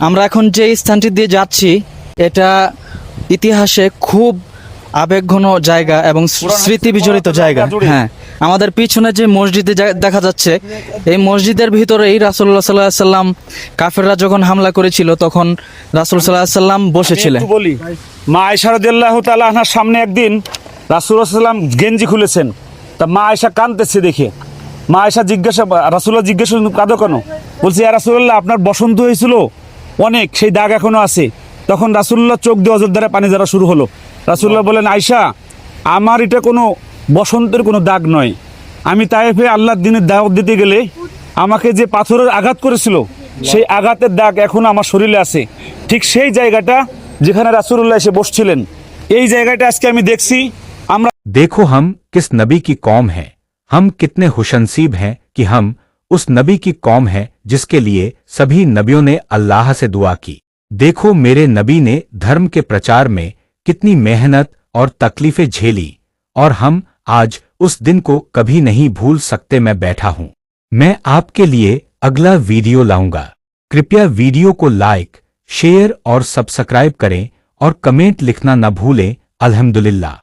আমরা এখন যে স্থানটি দিয়ে যাচ্ছি এটা ইতিহাসে খুব আবেগঘন জায়গা এবং স্মৃতি বিজড়িত জায়গা। হ্যাঁ, আমাদের পিছনে যে মসজিদ দেখা যাচ্ছে, এই মসজিদের ভিতরেই রাসূলুল্লাহ সাল্লাল্লাহু আলাইহি সাল্লাম কাফেররা যখন হামলা করেছিল তখন রাসূল সাল্লাল্লাহু আলাইহি সাল্লাম বসেছিলেন। একটু বলি, মা আয়েশা রাদিয়াল্লাহু তাআলা আনহার সামনে একদিন রাসূলুল্লাহ সাল্লাম গেঞ্জি খুলেছেন, তা মা আয়েশা কাঁদতেছে দেখে মা আয়েশা রাসূলুল্লাহ জিজ্ঞাসা কাঁদো কেন? বলছে ইয়া রাসূলুল্লাহ, আপনার বসন্ত হয়েছিল অনেক, সেই দাগ এখনো আছে। তখন রাসূলুল্লাহ চোখ দিয়ে অজর দ্বারা পানি ঝরা শুরু হলো। রাসূলুল্লাহ বলেন, আয়েশা, আমার এটা কোনো বসন্তের কোনো দাগ নয়। আমি তায়েফে আল্লাহর দিনের দাওয়াত দিতে গেলে আমাকে যে পাথরের আঘাত করেছিল সেই আঘাতের দাগ এখনো আমার শরীরে আছে। ঠিক সেই জায়গাটা যেখানে রাসূলুল্লাহ এসে বসছিলেন, এই জায়গাটা আজকে আমি দেখছি। আমরা देखो हम किस नबी की कौम हैं, हम कितने खुशनसीब हैं कि हम उस नबी की कौम हैं जिसके लिए सभी नबियों ने अल्लाह से दुआ की। देखो मेरे नबी ने धर्म के प्रचार में कितनी मेहनत और तकलीफें झेली और हम आज उस दिन को कभी नहीं भूल सकते। मैं बैठा हूं, मैं आपके लिए अगला वीडियो लाऊंगा। कृपया वीडियो को लाइक, शेयर और सब्सक्राइब करें और कमेंट लिखना न भूलें। अल्हम्दुलिल्लाह।